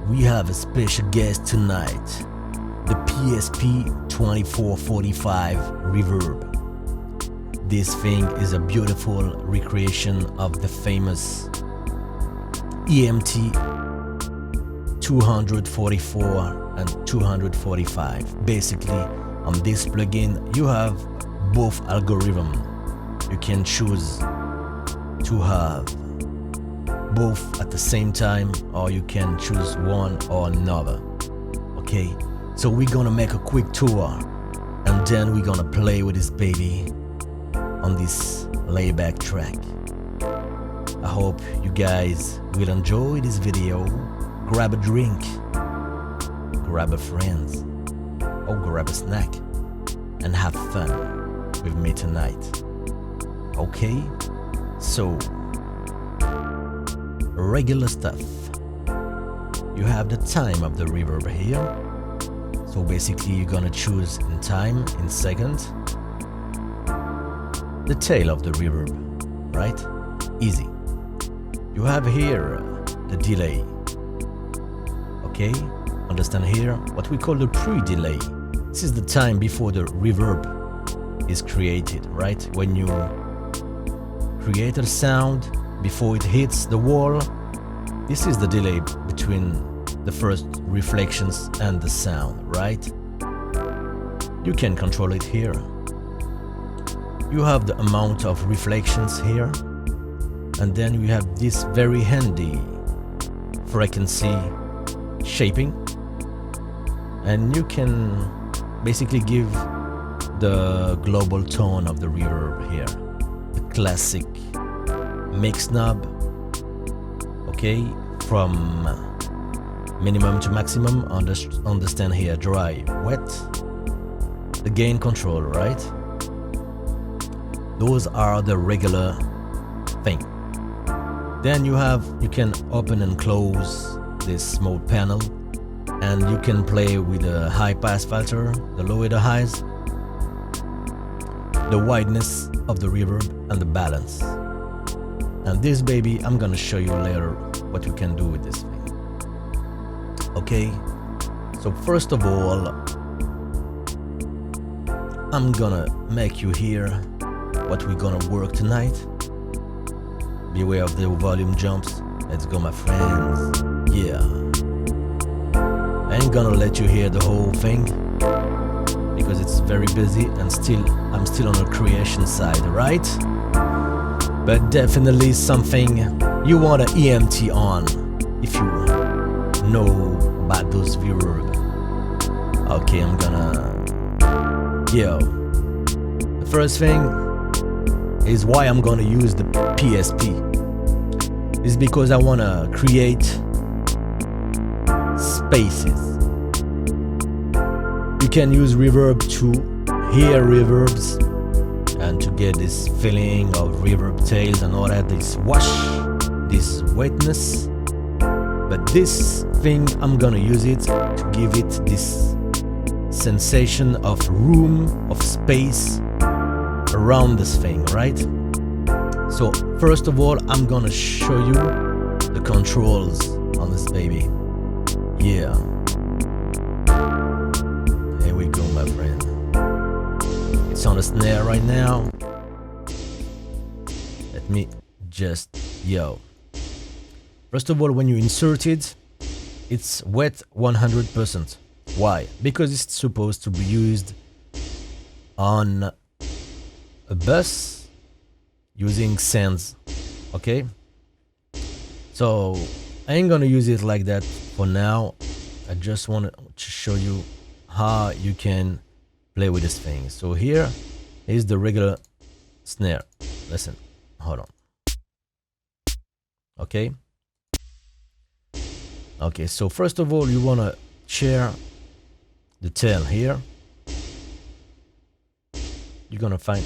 we have a special guest tonight, the PSP 2445 Reverb. This thing is a beautiful recreation of the famous EMT 244 and 245. Basically, on this plugin, you have both algorithms. You can choose to have both at the same time, or you can choose one or another. Okay, so we're gonna make a quick tour and then we're gonna play with this baby on this layback track. I hope you guys will enjoy this video. Grab a drink, grab a friend, or grab a snack and have fun with me tonight. Okay, so regular stuff. You have the time of the reverb here. So basically you're gonna choose in time, in second, the tail of the reverb, right? Easy. You have here the delay. Okay, understand here what we call the pre-delay. This is the time before the reverb is created, right? When you create a sound before it hits the wall, this is the delay between the first reflections and the sound, right? You can control it here. You have the amount of reflections here, and then you have this very handy frequency shaping, and you can basically give the global tone of the reverb here, the classic mix knob, okay, from minimum to maximum. Understand here, dry, wet, the gain control, right? Those are the regular thing. Then you can open and close this mode panel, and you can play with the high pass filter, the lower the highs, the wideness of the reverb, and the balance. And this baby, I'm gonna show you later what you can do with this thing. Okay, so first of all, I'm gonna make you hear what we're gonna work tonight. Beware of the volume jumps. Let's go, my friends. Yeah. I ain't gonna let you hear the whole thing because it's very busy and I'm still on the creation side, right? But definitely something you want an EMT on if you know about those reverb. Okay, I'm gonna... Yo. The first thing is why I'm gonna use the PSP. Is because I wanna create spaces. You can use reverb to hear reverbs and to get this feeling of reverb tails and all that, this wash, this wetness. But this thing, I'm gonna use it to give it this sensation of room, of space around this thing, right? So first of all, I'm gonna show you the controls on this baby. Yeah. Here we go, my friend. It's on the snare right now. Let me just, yo. First of all, when you insert it, it's wet 100%. Why? Because it's supposed to be used on a bus using sends, okay? So I ain't gonna use it like that for now. I just want to show you how you can play with this thing. So here is the regular snare. Listen, hold on. Okay. Okay, so first of all, you wanna share the tail here. You're gonna find...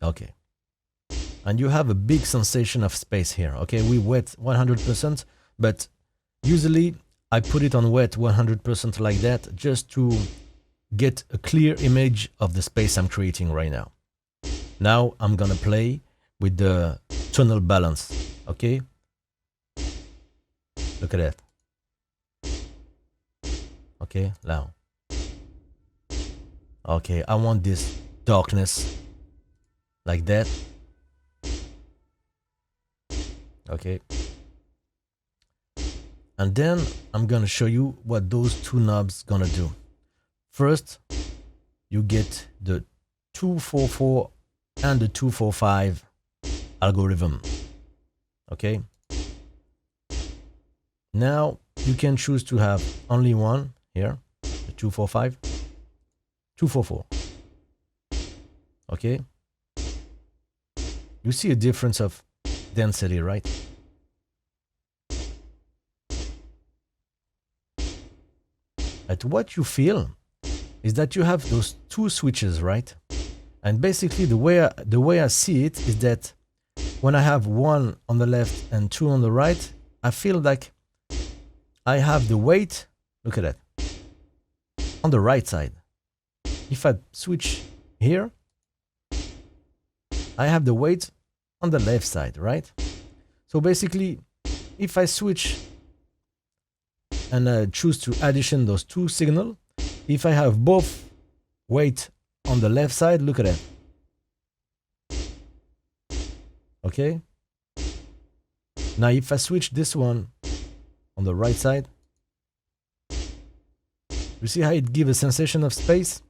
Okay. And you have a big sensation of space here. Okay, we wet 100%, but usually I put it on wet 100% like that just to get a clear image of the space I'm creating right now. Now I'm gonna play with the tonal balance, okay? Look at that. Okay, now. Okay, I want this darkness like that. Okay. And then I'm gonna show you what those two knobs gonna do. First, you get the 244 and the 245 algorithm. Okay. Now you can choose to have only one here, the 245, 244. Okay. You see a difference of density, right? But what you feel is that you have those two switches, right? And basically the way I see it is that when I have one on the left and two on the right, I feel like I have the weight, look at that, on the right side. If I switch here, I have the weight on the left side, right? So basically, if I switch and choose to addition those two signals, if I have both weight on the left side, look at that. Okay. Now if I switch this one on the right side, you see how it gives a sensation of space?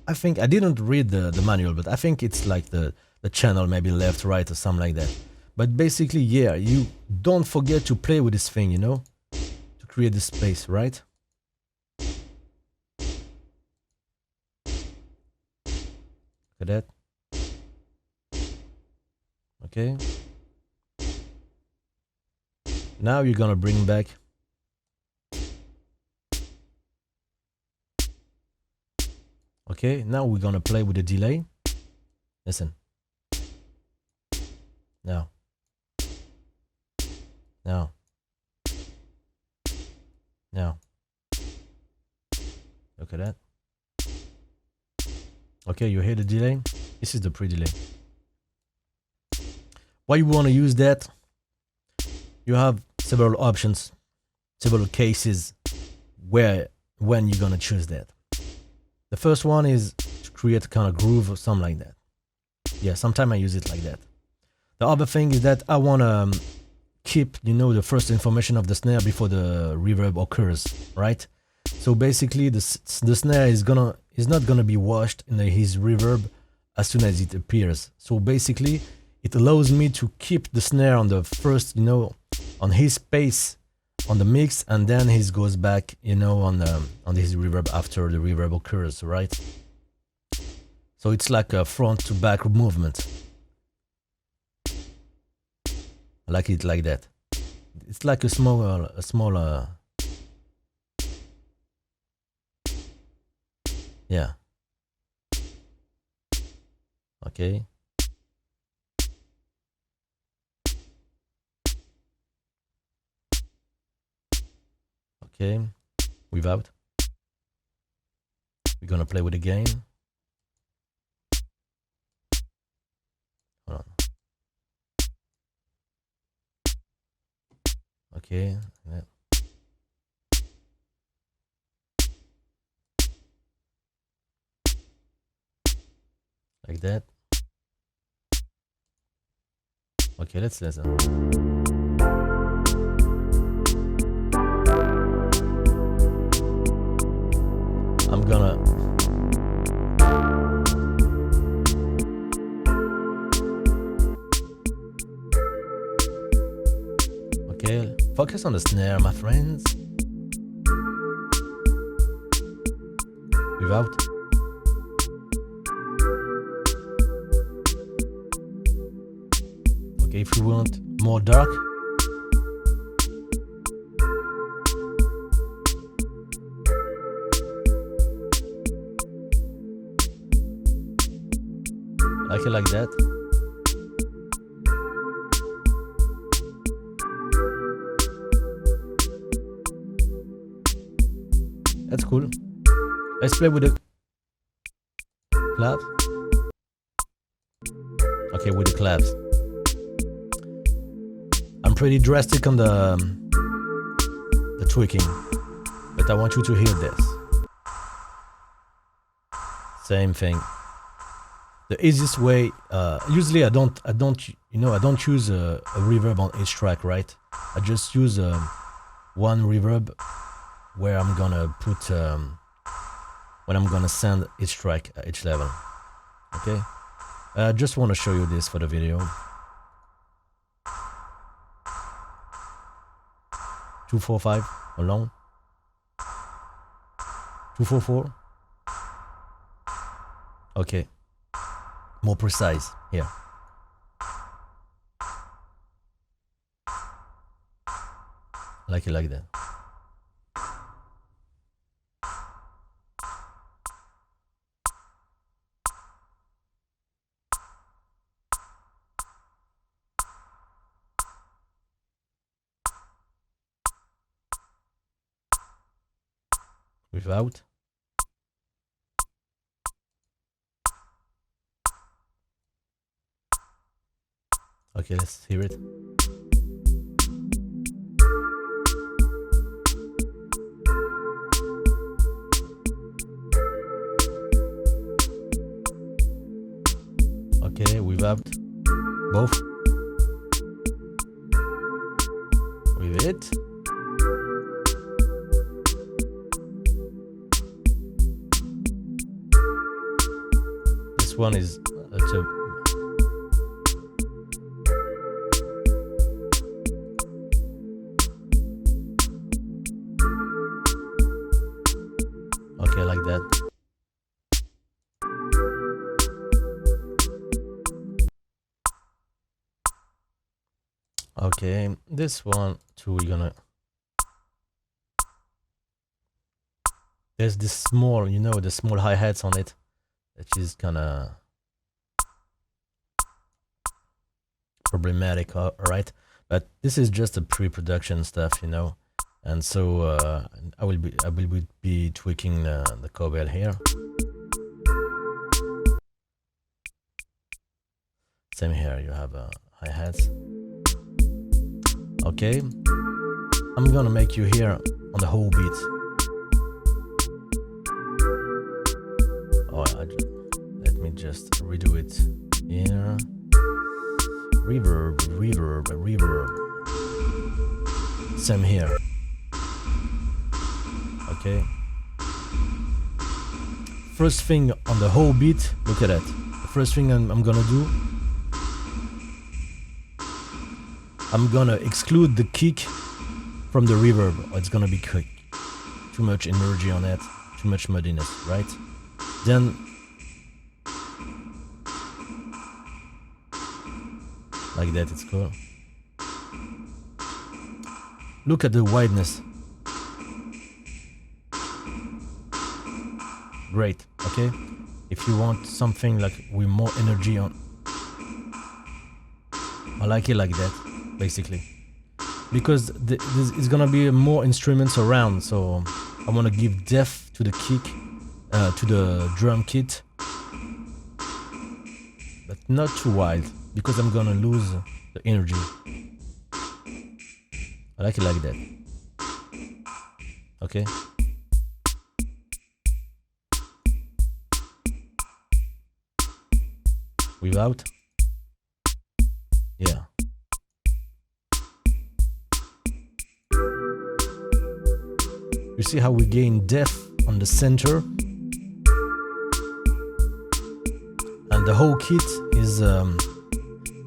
I think I didn't read the manual, but I think it's like the channel maybe left, right, or something like that. But basically, yeah, you don't forget to play with this thing, you know, to create the space, right? Look at that. Okay. Now you're gonna bring back okay, now we're gonna play with the delay. Listen. Now. Now. Now. Look at that. Okay, you hear the delay? This is the pre-delay. Why you want to use that? You have several options, several cases when you're gonna choose that. The first one is to create a kind of groove or something like that. Yeah, sometimes I use it like that. The other thing is that I want to keep, you know, the first information of the snare before the reverb occurs, right? So basically, the snare is not gonna be washed in his reverb as soon as it appears. So basically, it allows me to keep the snare on the first, you know, on his pace on the mix, and then he goes back, you know, on his reverb after the reverb occurs, right? So it's like a front to back movement. I like it like that. It's like a smaller. Yeah. Okay. Okay. Without. We're gonna play with the gain. Hold on. Okay. Yeah. Like that. Okay, let's listen. I'm gonna okay, focus on the snare, my friends. Without. Okay, if you want more dark, like it like that. That's cool. Let's play with the claps. Okay, with the claps. I'm pretty drastic on tweaking, but I want you to hear this. Same thing. The easiest way, usually I don't use a reverb on each track, right? I just use one reverb where I'm gonna put when I'm gonna send each track at each level. Okay, I just want to show you this for the video. 245 along, 244. Okay, more precise here. Like it like that. Without. Okay, let's hear it. Okay, without. Both. With it. This one is okay, like that. Okay, this one too, we're gonna. There's this small, the small hi-hats on it, which is kinda problematic, right? But this is just a pre-production stuff, and so I will be tweaking the cowbell here. Same here, you have hi-hats. Okay, I'm gonna make you hear on the whole beat. Oh, let me just redo it here. Reverb, reverb, reverb. Same here. Okay. First thing on the whole beat, look at that. The first thing I'm gonna do, I'm gonna exclude the kick from the reverb, or it's gonna be quick. Too much energy on it, too much muddiness, right? Then like that, it's cool. Look at the wideness. Great, okay? If you want something like with more energy on, I like it like that, basically. Because it's gonna be more instruments around, so I wanna give depth to the kick, to the drum kit, but not too wild, because I'm gonna lose the energy. I like it like that. Okay. Without. Yeah. You see how we gain depth on the center, and the whole kit is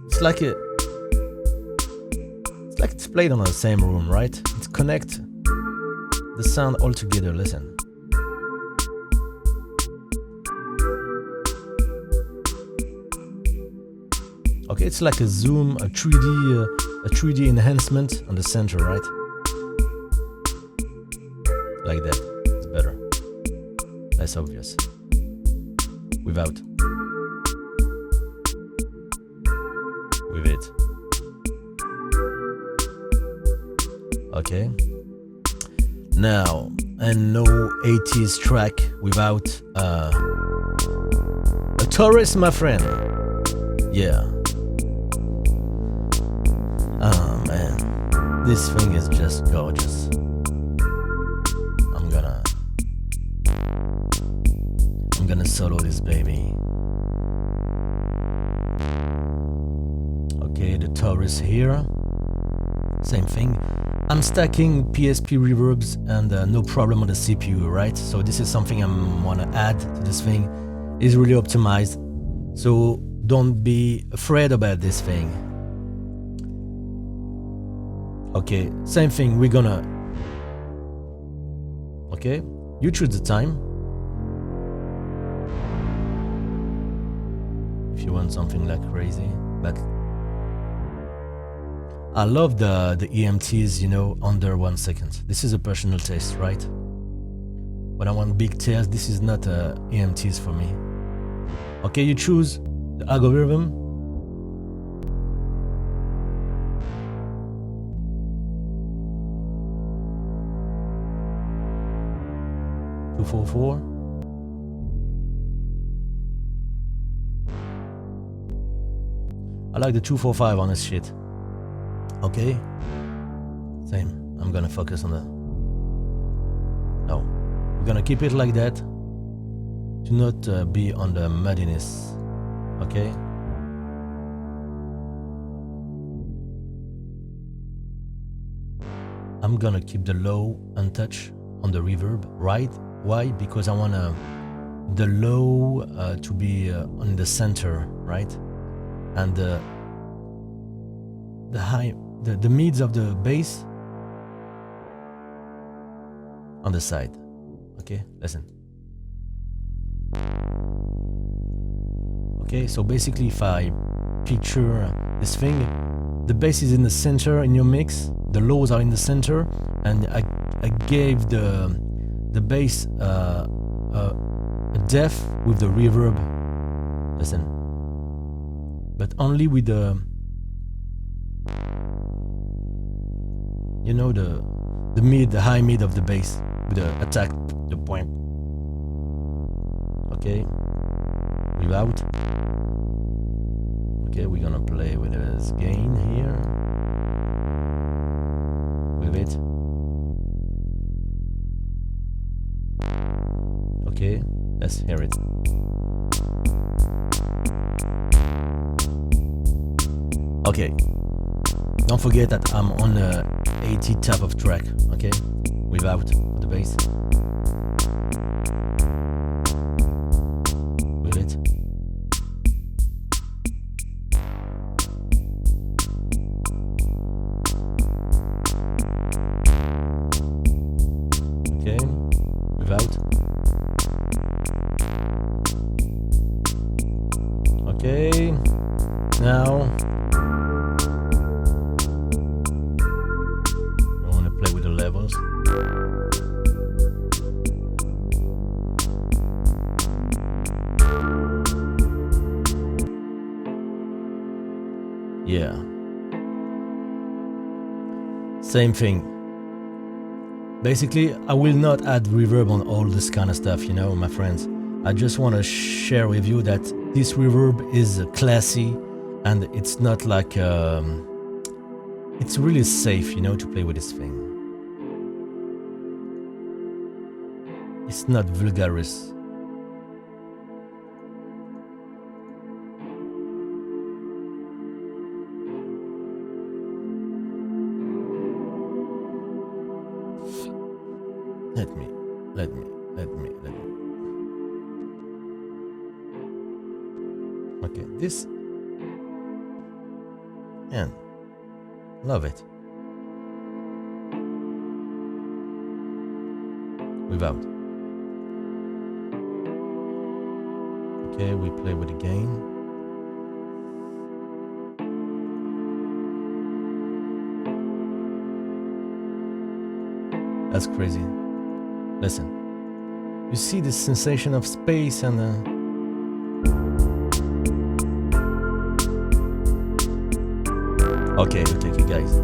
it's like it's played on the same room, right? It's connect the sound all together. Listen. Okay, it's like a zoom, a 3D enhancement on the center, right? Like that, it's better. Less obvious. Without. With it. Okay. Now, and no 80s track without a Taurus, my friend. Yeah. Oh man, this thing is just gorgeous. solo this baby. Okay, the Taurus here. Same thing. I'm stacking PSP reverbs and no problem on the CPU, right? So this is something I'm wanna add to this thing. It's really optimized. So don't be afraid about this thing. Okay, same thing, we're gonna... Okay, you choose the time. If you want something like crazy, but I love the EMTs, you know, under 1 second. This is a personal taste, right? When I want big tails, this is not EMTs for me. Okay, you choose the algorithm. Two, 4, 4. I like the 2, 4, 5 on this shit. Okay, same. I'm gonna focus on the... No, we're gonna keep it like that. Do not be on the muddiness. Okay. I'm gonna keep the low untouched on the reverb, right? Why? Because I wanna the low to be on the center, right? And the high, the mids of the bass on the side. Okay, listen. Okay, so basically if I picture this thing, the bass is in the center in your mix, the lows are in the center, and I gave the bass a depth with the reverb. Listen. But only with the, you know, the mid, the high mid of the bass, with the attack, the point. Okay, without. Okay, we're gonna play with this gain here, with it. Okay, let's hear it. Okay, don't forget that I'm on a 80 type of track, okay, without the bass. With it. Okay, without. Okay, now levels. Yeah. Same thing. Basically, I will not add reverb on all this kind of stuff, you know, my friends. I just want to share with you that this reverb is classy and it's not like... it's really safe, you know, to play with this thing. It's not vulgaris. Let me. Okay, this. And love it. Without. Okay, we play with the gain. That's crazy. Listen. You see this sensation of space and okay, you take it, guys.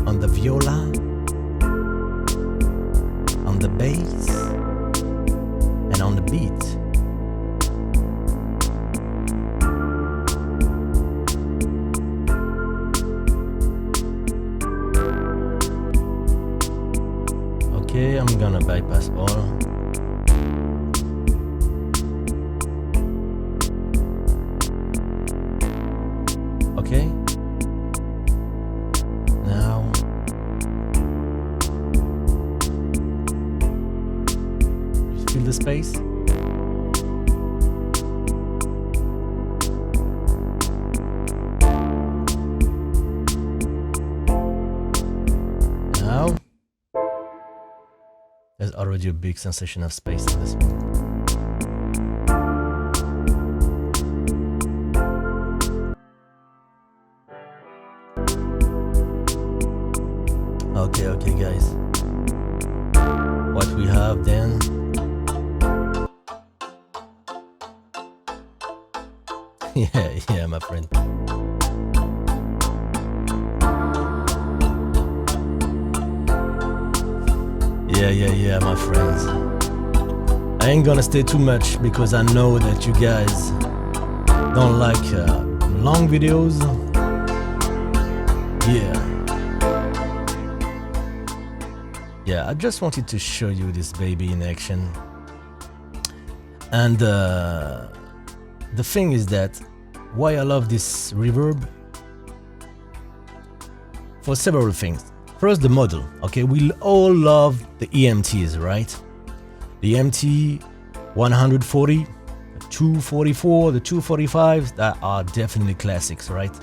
On the viola, on the bass, and on the beat. Okay, I'm gonna bypass all. Okay. Now you feel the space? Now there's already a big sensation of space in this one. Okay, guys. What we have then? yeah, my friend. Yeah, my friends. I ain't gonna stay too much because I know that you guys don't like long videos. Yeah, I just wanted to show you this baby in action. And the thing is that why I love this reverb, for several things. First, the model. Okay, we all love the EMTs, right? The EMT 140, the 244, the 245s, that are definitely classics, right?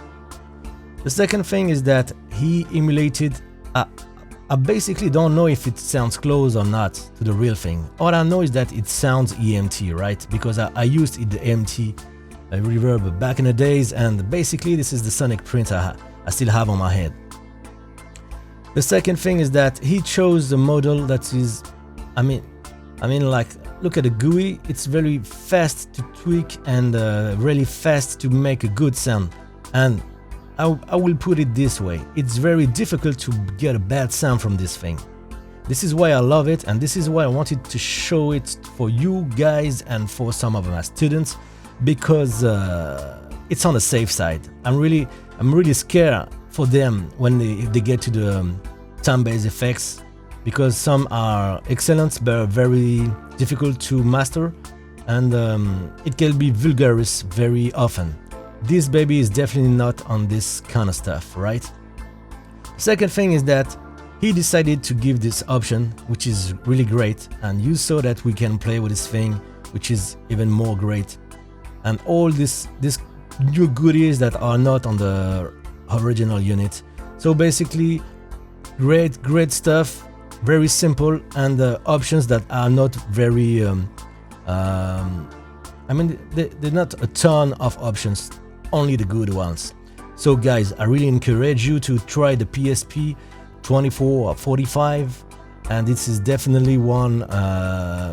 The second thing is that he emulated, I basically don't know if it sounds close or not to the real thing. All I know is that it sounds EMT, right? Because I used the EMT reverb back in the days, and basically this is the sonic print I still have on my head. The second thing is that he chose a model that is, I mean, like, look at the GUI. It's very fast to tweak and really fast to make a good sound. And I will put it this way: it's very difficult to get a bad sound from this thing. This is why I love it, and this is why I wanted to show it for you guys and for some of my students, because it's on the safe side. I'm really scared for them when they get to the time-based effects, because some are excellent but very difficult to master, and it can be vulgaris very often. This baby is definitely not on this kind of stuff, right? Second thing is that he decided to give this option, which is really great, and you saw that we can play with this thing, which is even more great. And all this new goodies that are not on the original unit. So basically, great stuff, very simple, and options that are not very I mean, they're not a ton of options, only the good ones. So guys, I really encourage you to try the PSP 24 or 45, and this is definitely one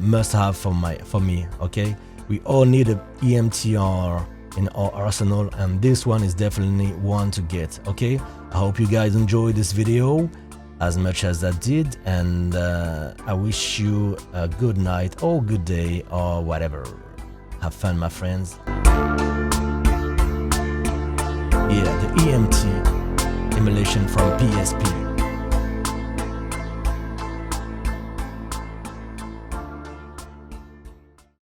must-have for me. Okay, we all need an EMTR in our arsenal, and this one is definitely one to get. Okay, I hope you guys enjoyed this video as much as I did, and I wish you a good night or good day or whatever. Have fun, my friends. Yeah, the EMT emulation from PSP.